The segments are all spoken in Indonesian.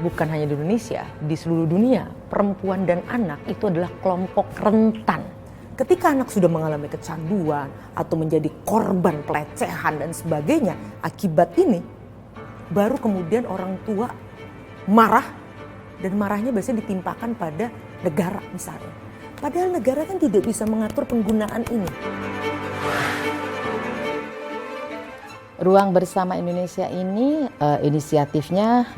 bukan hanya di Indonesia, di seluruh dunia, perempuan dan anak itu adalah kelompok rentan. Ketika anak sudah mengalami kecanduan atau menjadi korban pelecehan dan sebagainya, akibat ini baru kemudian orang tua marah, dan marahnya biasanya ditimpakan pada negara misalnya. Padahal negara kan tidak bisa mengatur penggunaan ini. Ruang Bersama Indonesia ini inisiatifnya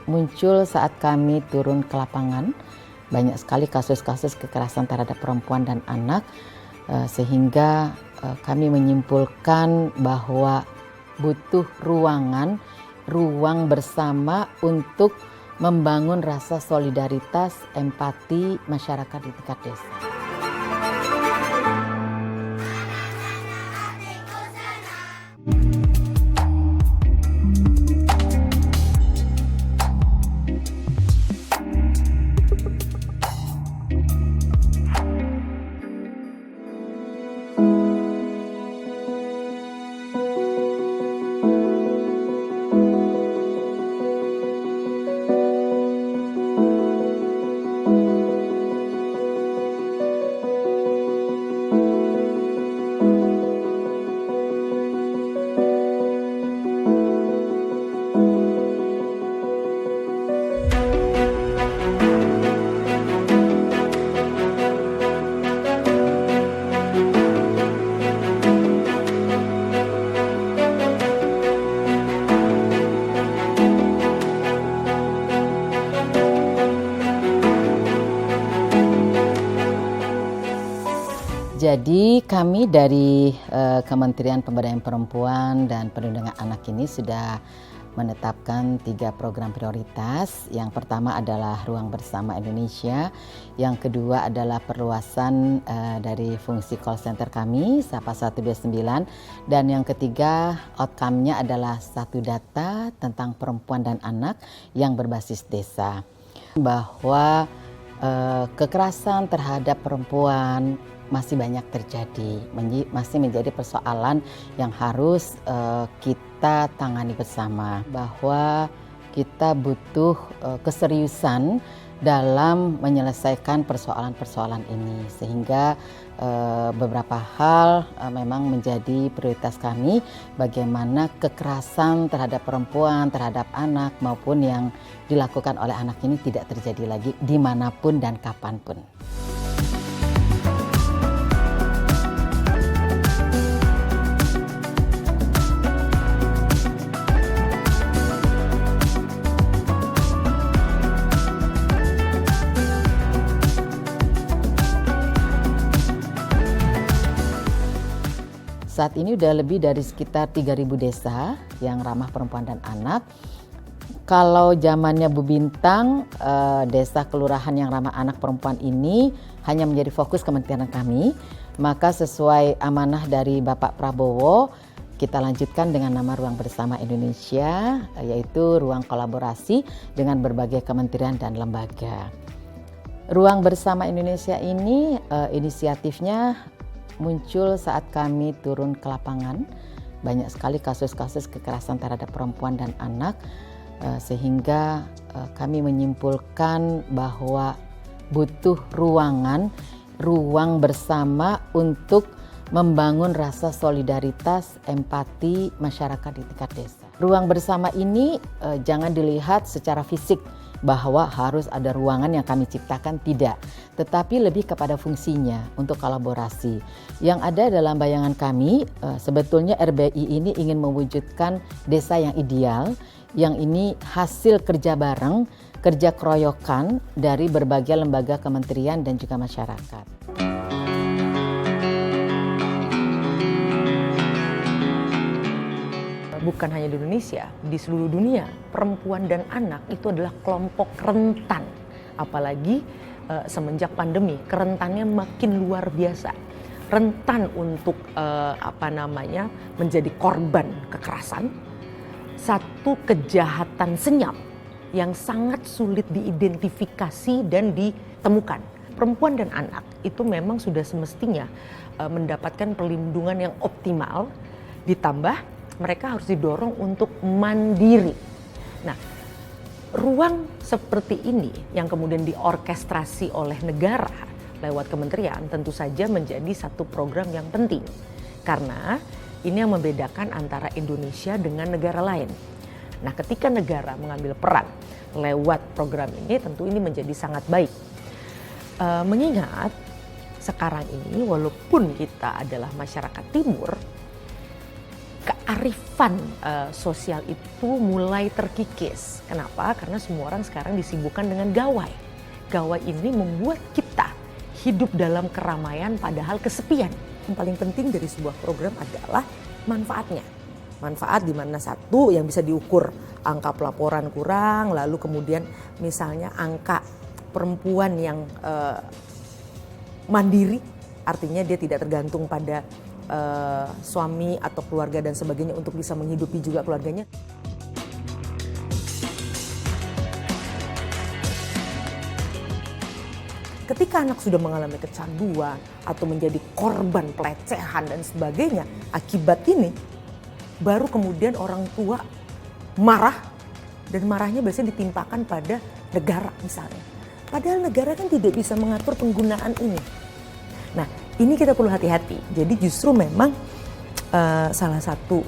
muncul saat kami turun ke lapangan. Banyak sekali kasus-kasus kekerasan terhadap perempuan dan anak, sehingga kami menyimpulkan bahwa butuh ruang bersama untuk membangun rasa solidaritas, empati masyarakat di tingkat desa. Jadi kami dari Kementerian Pemberdayaan Perempuan dan Perlindungan Anak ini sudah menetapkan 3 program prioritas. Yang pertama adalah Ruang Bersama Indonesia, yang kedua adalah perluasan dari fungsi call center kami, Sapa 129, dan yang ketiga outcome-nya adalah satu data tentang perempuan dan anak yang berbasis desa. Bahwa kekerasan terhadap perempuan masih banyak terjadi, masih menjadi persoalan yang harus kita tangani bersama, bahwa kita butuh keseriusan dalam menyelesaikan persoalan-persoalan ini, sehingga beberapa hal memang menjadi prioritas kami, bagaimana kekerasan terhadap perempuan, terhadap anak maupun yang dilakukan oleh anak ini tidak terjadi lagi dimanapun dan kapanpun. Saat ini udah lebih dari sekitar 3.000 desa yang ramah perempuan dan anak. Kalau zamannya Bu Bintang, desa kelurahan yang ramah anak perempuan ini hanya menjadi fokus kementerian kami. Maka sesuai amanah dari Bapak Prabowo, kita lanjutkan dengan nama Ruang Bersama Indonesia, yaitu ruang kolaborasi dengan berbagai kementerian dan lembaga. Ruang Bersama Indonesia ini inisiatifnya muncul saat kami turun ke lapangan. Banyak sekali kasus-kasus kekerasan terhadap perempuan dan anak, sehingga kami menyimpulkan bahwa butuh ruang bersama untuk membangun rasa solidaritas, empati masyarakat di tingkat desa. Ruang bersama ini jangan dilihat secara fisik, bahwa harus ada ruangan yang kami ciptakan, tidak. Tetapi lebih kepada fungsinya untuk kolaborasi. Yang ada dalam bayangan kami, sebetulnya RBI ini ingin mewujudkan desa yang ideal, yang ini hasil kerja bareng, kerja keroyokan dari berbagai lembaga kementerian dan juga masyarakat. Bukan hanya di Indonesia, di seluruh dunia, perempuan dan anak itu adalah kelompok rentan. Apalagi semenjak pandemi, kerentannya makin luar biasa. Rentan untuk menjadi korban kekerasan. Satu kejahatan senyap yang sangat sulit diidentifikasi dan ditemukan. Perempuan dan anak itu memang sudah semestinya mendapatkan perlindungan yang optimal, ditambah mereka harus didorong untuk mandiri. Nah, Ruang seperti ini yang kemudian diorkestrasi oleh negara lewat kementerian tentu saja menjadi satu program yang penting. Karena ini yang membedakan antara Indonesia dengan negara lain. Nah, ketika negara mengambil peran lewat program ini tentu ini menjadi sangat baik. Mengingat sekarang ini walaupun kita adalah masyarakat timur, kearifan sosial itu mulai terkikis. Kenapa? Karena semua orang sekarang disibukkan dengan gawai. Gawai ini membuat kita hidup dalam keramaian padahal kesepian. Yang paling penting dari sebuah program adalah manfaatnya. Manfaat di mana satu yang bisa diukur angka pelaporan kurang, lalu kemudian misalnya angka perempuan yang mandiri, artinya dia tidak tergantung pada suami atau keluarga dan sebagainya untuk bisa menghidupi juga keluarganya. Ketika anak sudah mengalami kecanduan atau menjadi korban pelecehan dan sebagainya, akibat ini baru kemudian orang tua marah, dan marahnya biasanya ditimpakan pada negara misalnya. Padahal negara kan tidak bisa mengatur penggunaan ini. Nah, ini kita perlu hati-hati. Jadi justru memang salah satu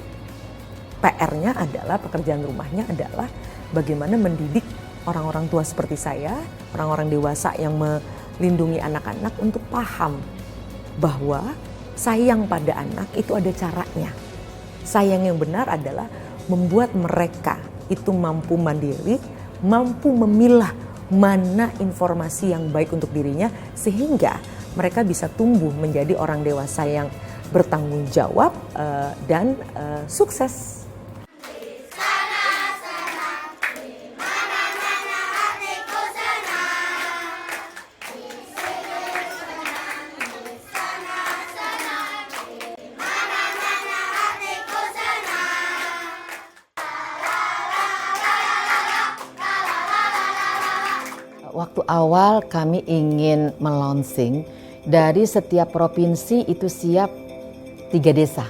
PR-nya adalah, pekerjaan rumahnya adalah bagaimana mendidik orang-orang tua seperti saya, orang-orang dewasa yang melindungi anak-anak untuk paham bahwa sayang pada anak itu ada caranya. Sayang yang benar adalah membuat mereka itu mampu mandiri, mampu memilah mana informasi yang baik untuk dirinya sehingga mereka bisa tumbuh menjadi orang dewasa yang bertanggung jawab dan sukses. Waktu awal kami ingin melonsing, dari setiap provinsi itu siap 3 desa.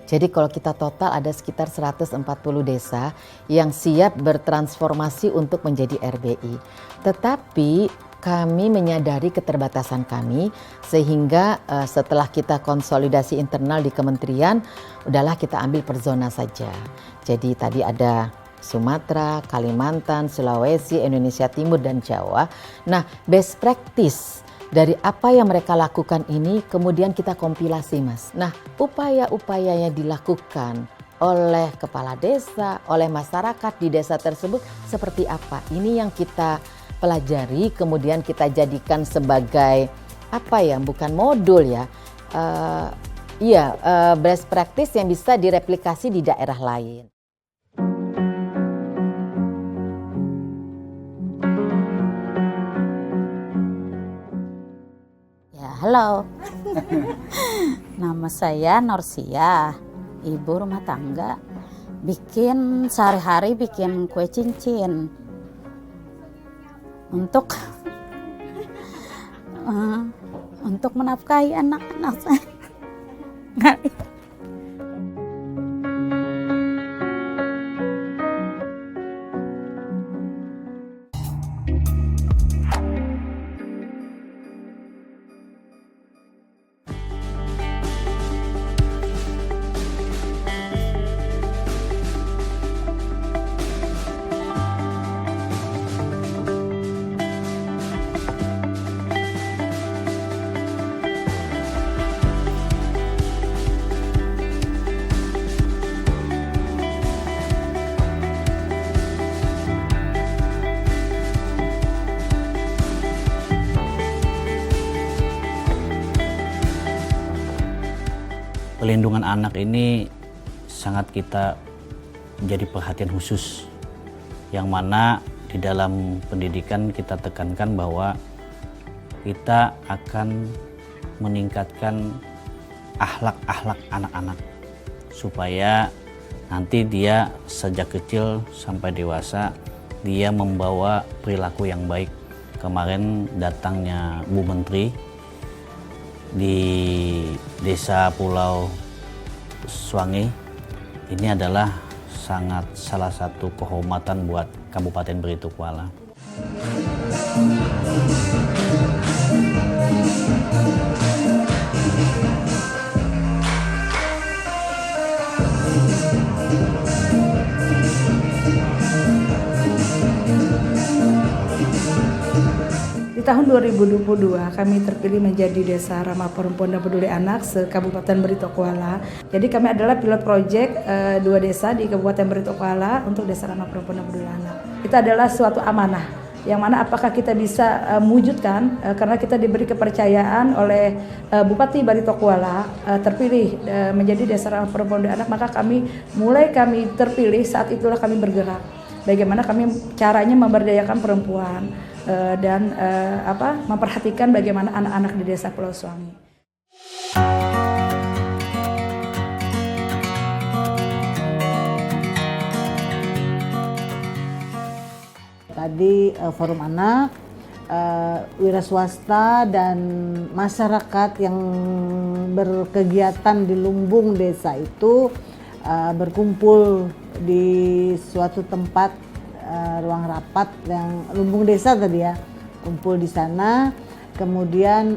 Jadi kalau kita total ada sekitar 140 desa yang siap bertransformasi untuk menjadi RBI. Tetapi kami menyadari keterbatasan kami sehingga setelah kita konsolidasi internal di kementerian, udahlah kita ambil per zona saja. Jadi tadi ada Sumatera, Kalimantan, Sulawesi, Indonesia Timur, dan Jawa. Nah, best practice dari apa yang mereka lakukan ini kemudian kita kompilasi, Mas. Nah, upaya-upaya yang dilakukan oleh kepala desa, oleh masyarakat di desa tersebut seperti apa? Ini yang kita pelajari, kemudian kita jadikan sebagai apa ya, bukan modul ya, best practice yang bisa direplikasi di daerah lain. Halo, nama saya Norsia, ibu rumah tangga. Sehari-hari bikin kue cincin untuk menafkahi anak-anak saya. Pelindungan anak ini sangat kita jadi perhatian khusus, yang mana di dalam pendidikan kita tekankan bahwa kita akan meningkatkan akhlak anak-anak supaya nanti dia sejak kecil sampai dewasa dia membawa perilaku yang baik. Kemarin datangnya Bu Menteri di Desa Pulau Swange, ini adalah sangat salah satu kehormatan buat Kabupaten Beritukuala. Di tahun 2022 kami terpilih menjadi Desa Ramah Perempuan dan Peduli Anak se-Kabupaten Beritokuala. Jadi kami adalah pilot project 2 desa di Kabupaten Beritokuala untuk Desa Ramah Perempuan dan Peduli Anak. Itu adalah suatu amanah yang mana apakah kita bisa mewujudkan karena kita diberi kepercayaan oleh Bupati Beritokuala terpilih menjadi Desa Ramah Perempuan dan Anak, maka kami terpilih saat itulah kami bergerak. Bagaimana kami caranya memberdayakan perempuan dan memperhatikan bagaimana anak-anak di Desa Pulau Suwangi. Tadi forum anak, wira swasta dan masyarakat yang berkegiatan di lumbung desa itu berkumpul di suatu tempat, ruang rapat yang lumbung desa tadi ya, kumpul di sana, kemudian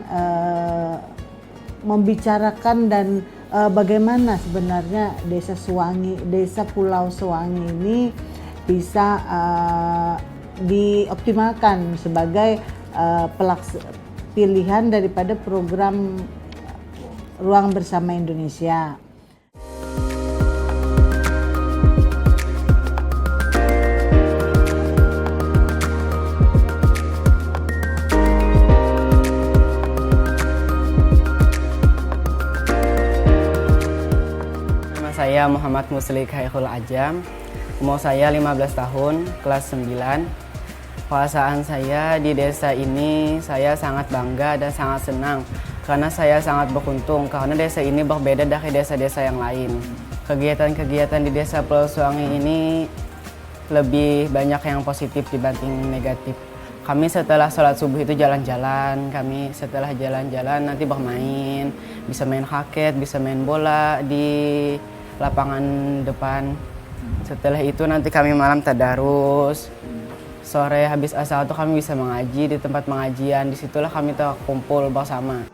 membicarakan dan bagaimana sebenarnya Desa Suwangi, Desa Pulau Suwangi ini bisa dioptimalkan sebagai pilihan daripada program Ruang Bersama Indonesia. Saya Muhammad Muslik Hairul Ajam, umur saya 15 tahun, kelas 9. Perasaan saya di desa ini, saya sangat bangga dan sangat senang karena saya sangat beruntung karena desa ini berbeda dari desa-desa yang lain. Kegiatan-kegiatan di Desa Pulau Suwangi ini lebih banyak yang positif dibanding negatif. Kami setelah sholat subuh itu jalan-jalan, kami setelah jalan-jalan nanti bermain, bisa main raket, bisa main bola di lapangan depan. Setelah itu nanti kami malam tadarus. Sore habis asar itu kami bisa mengaji di tempat pengajian. Disitulah kami terkumpul bersama.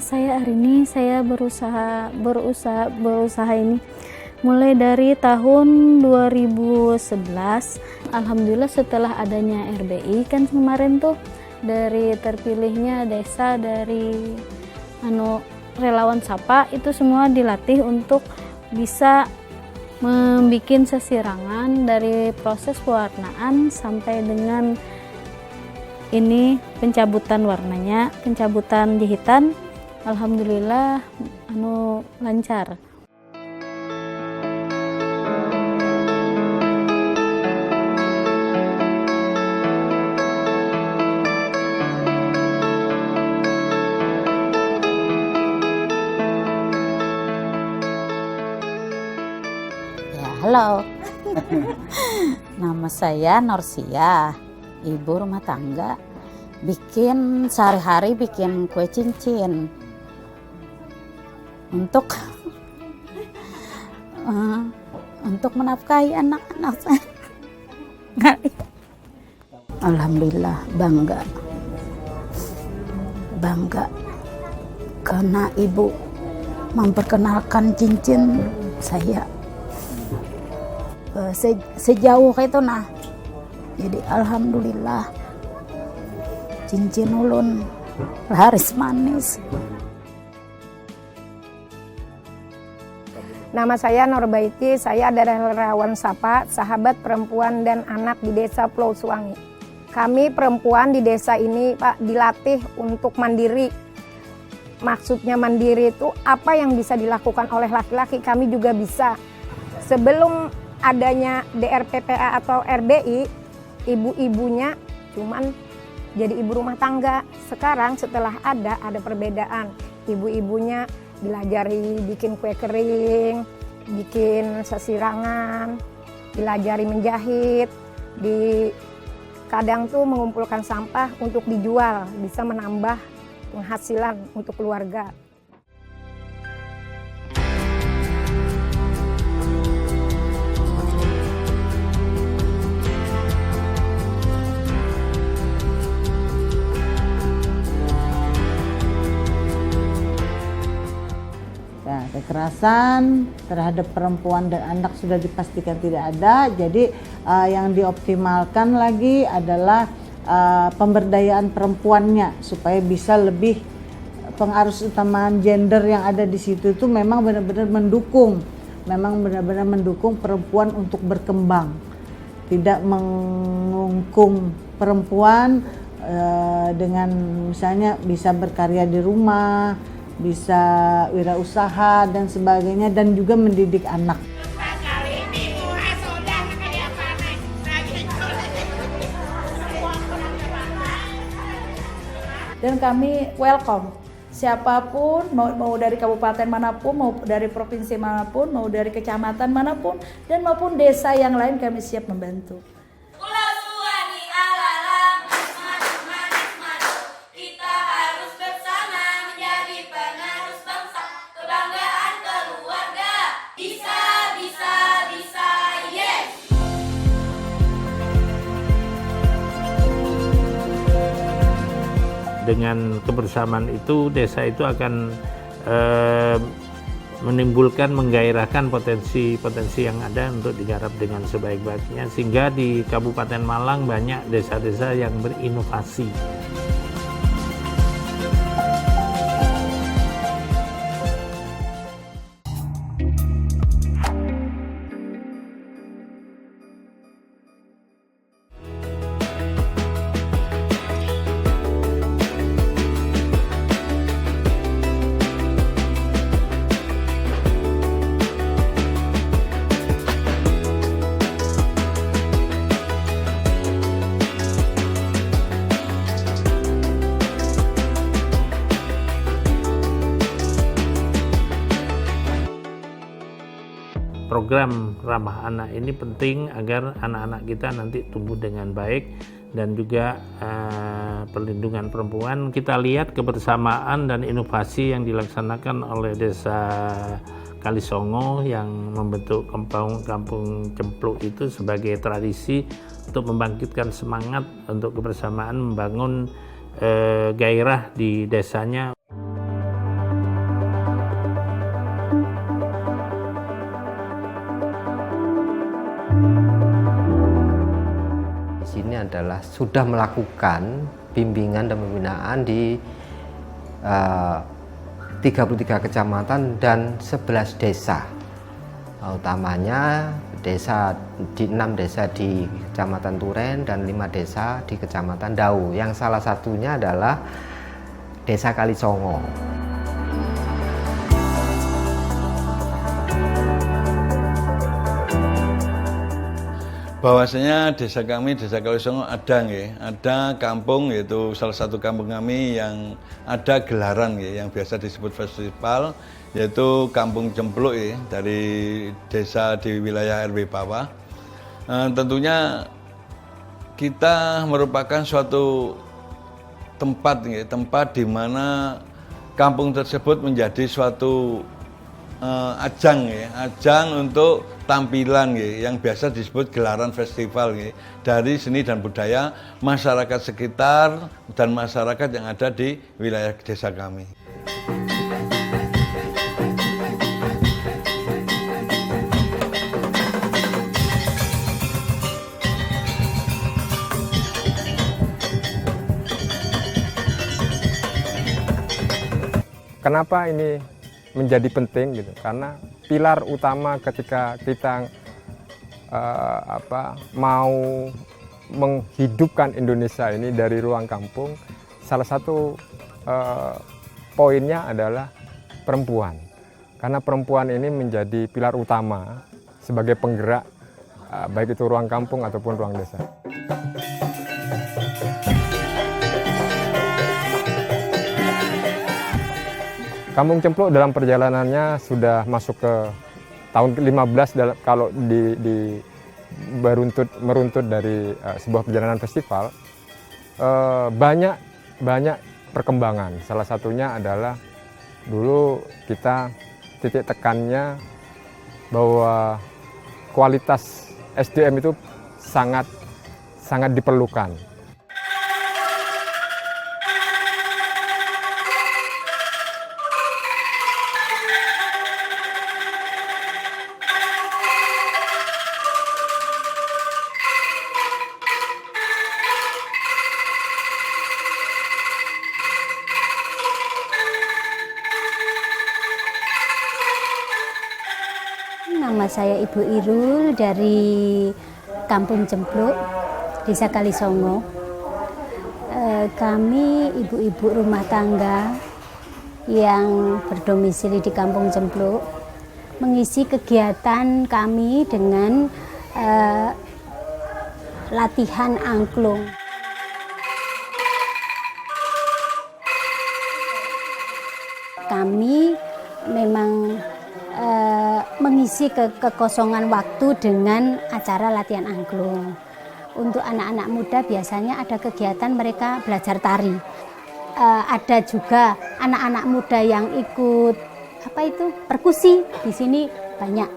Saya hari ini berusaha ini mulai dari tahun 2011. Alhamdulillah setelah adanya RBI kan kemarin tuh dari terpilihnya desa dari relawan Sapa itu semua dilatih untuk bisa membuat sesirangan dari proses pewarnaan sampai dengan ini pencabutan warnanya, pencabutan jahitan. Alhamdulillah lancar. Ya, halo. Nama saya Norsia, ibu rumah tangga. Sehari-hari bikin kue cincin. Untuk menafkahi anak-anak saya. Alhamdulillah bangga karena ibu memperkenalkan cincin saya sejauh itu nah. Jadi alhamdulillah cincin ulun laris manis. Nama saya Norbaiti, saya adalah relawan Sapa, sahabat perempuan dan anak di Desa Pulau Suwangi. Kami perempuan di desa ini, Pak, dilatih untuk mandiri. Maksudnya mandiri itu apa yang bisa dilakukan oleh laki-laki, kami juga bisa. Sebelum adanya DRPPA atau RBI, ibu-ibunya cuman jadi ibu rumah tangga. Sekarang setelah ada perbedaan. Ibu-ibunya dilajari bikin kue kering, bikin sesirangan, dilajari menjahit, kadang tuh mengumpulkan sampah untuk dijual, bisa menambah penghasilan untuk keluarga. Nah, kekerasan terhadap perempuan dan anak sudah dipastikan tidak ada. Jadi yang dioptimalkan lagi adalah pemberdayaan perempuannya supaya bisa lebih pengarus utamaan gender yang ada di situ itu memang benar-benar mendukung perempuan untuk berkembang, tidak mengungkung perempuan dengan misalnya bisa berkarya di rumah, bisa wirausaha dan sebagainya, dan juga mendidik anak. Dan kami welcome siapapun, mau dari kabupaten manapun, mau dari provinsi manapun, mau dari kecamatan manapun, dan maupun desa yang lain, kami siap membantu. Dengan kebersamaan itu, desa itu akan menimbulkan, menggairahkan potensi-potensi yang ada untuk digarap dengan sebaik-baiknya, sehingga di Kabupaten Malang banyak desa-desa yang berinovasi. Program ramah anak ini penting agar anak-anak kita nanti tumbuh dengan baik, dan juga perlindungan perempuan. Kita lihat kebersamaan dan inovasi yang dilaksanakan oleh Desa Kalisongo yang membentuk kampung Cempluk itu sebagai tradisi untuk membangkitkan semangat untuk kebersamaan, membangun gairah di desanya. Di sini adalah sudah melakukan bimbingan dan pembinaan di 33 kecamatan dan 11 desa. Utamanya di 6 desa di Kecamatan Turen dan 5 desa di Kecamatan Dau, yang salah satunya adalah Desa Kalisongo. Bahwasanya desa kami, Desa Kalisongo ada kampung, yaitu salah satu kampung kami yang ada gelaran yang biasa disebut festival, yaitu Kampung Cempluk dari desa di wilayah RW bawah. Tentunya kita merupakan suatu tempat di mana kampung tersebut menjadi suatu ajang untuk tampilan yang biasa disebut gelaran festival dari seni dan budaya masyarakat sekitar dan masyarakat yang ada di wilayah desa kami. Kenapa ini menjadi penting gitu? Karena pilar utama ketika kita mau menghidupkan Indonesia ini dari ruang kampung, salah satu poinnya adalah perempuan. Karena perempuan ini menjadi pilar utama sebagai penggerak baik itu ruang kampung ataupun ruang desa. Kampung Cempluk dalam perjalanannya sudah masuk ke tahun ke-15 kalau meruntut dari sebuah perjalanan festival. Banyak perkembangan. Salah satunya adalah dulu kita titik tekannya bahwa kualitas SDM itu sangat diperlukan. Nama saya Ibu Irul dari Kampung Cempluk, Desa Kalisongo. Kami ibu-ibu rumah tangga yang berdomisili di Kampung Cempluk mengisi kegiatan kami dengan latihan angklung. Kami memang mengisi kekosongan waktu dengan acara latihan angklung. Untuk anak-anak muda biasanya ada kegiatan mereka belajar tari. Ada juga anak-anak muda yang ikut perkusi di sini banyak.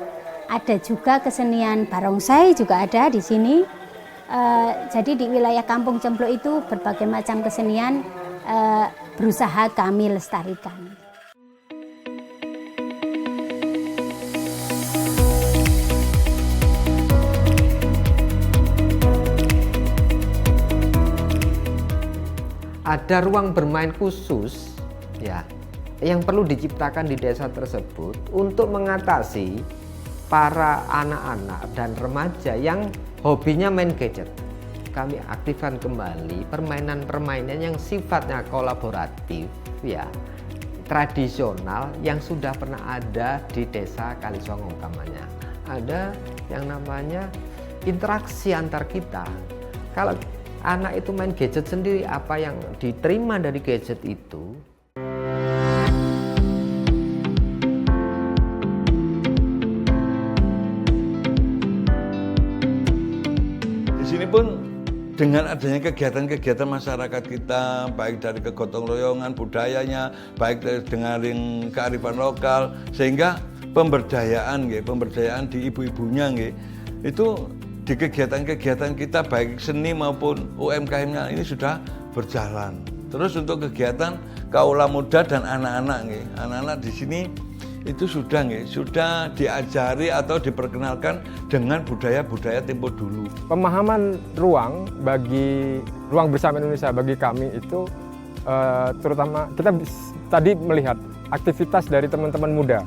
Ada juga kesenian barongsai juga ada di sini. Jadi di wilayah Kampung Cempluk itu berbagai macam kesenian berusaha kami lestarikan. Ada ruang bermain khusus ya yang perlu diciptakan di desa tersebut untuk mengatasi para anak-anak dan remaja yang hobinya main gadget. Kami aktifkan kembali permainan-permainan yang sifatnya kolaboratif ya, tradisional yang sudah pernah ada di Desa Kalisongo utamanya. Ada yang namanya interaksi antar kita. Kalau anak itu main gadget sendiri, apa yang diterima dari gadget itu di sini pun dengan adanya kegiatan-kegiatan masyarakat kita, baik dari kegotong royongan budayanya, baik dengan kearifan lokal, sehingga pemberdayaan di ibu-ibunya itu di kegiatan-kegiatan kita baik seni maupun UMKM-nya ini sudah berjalan. Terus untuk kegiatan kaula muda dan anak-anak di sini itu sudah diajari atau diperkenalkan dengan budaya-budaya tempo dulu. Pemahaman ruang bersama Indonesia bagi kami itu terutama kita tadi melihat aktivitas dari teman-teman muda.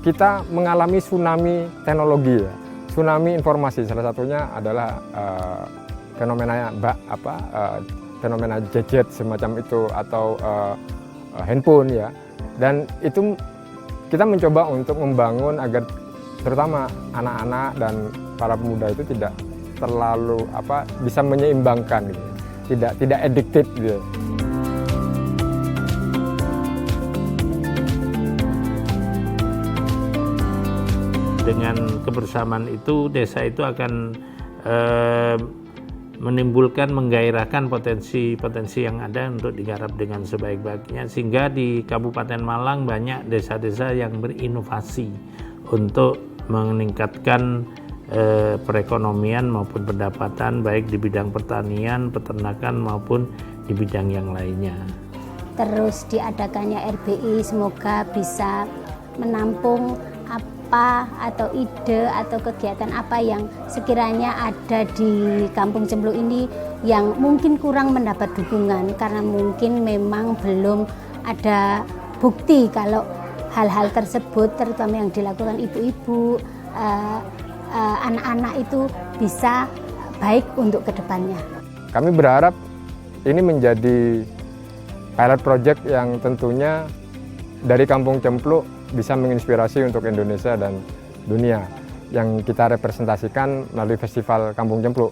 Kita mengalami tsunami teknologi ya. Tsunami informasi, salah satunya adalah fenomena gadget semacam itu atau handphone ya. Dan itu kita mencoba untuk membangun agar terutama anak-anak dan para pemuda itu tidak terlalu bisa menyeimbangkan gitu. Tidak addicted gitu. Dengan kebersamaan itu, desa itu akan menimbulkan, menggairahkan potensi-potensi yang ada untuk digarap dengan sebaik-baiknya, sehingga di Kabupaten Malang banyak desa-desa yang berinovasi untuk meningkatkan perekonomian maupun pendapatan baik di bidang pertanian, peternakan maupun di bidang yang lainnya. Terus diadakannya RBI semoga bisa menampung apa atau ide atau kegiatan apa yang sekiranya ada di Kampung Cempluk ini yang mungkin kurang mendapat dukungan karena mungkin memang belum ada bukti kalau hal-hal tersebut terutama yang dilakukan ibu-ibu, anak-anak itu bisa baik untuk kedepannya. Kami berharap ini menjadi pilot project yang tentunya dari Kampung Cempluk bisa menginspirasi untuk Indonesia dan dunia yang kita representasikan melalui Festival Kampung Cempluk.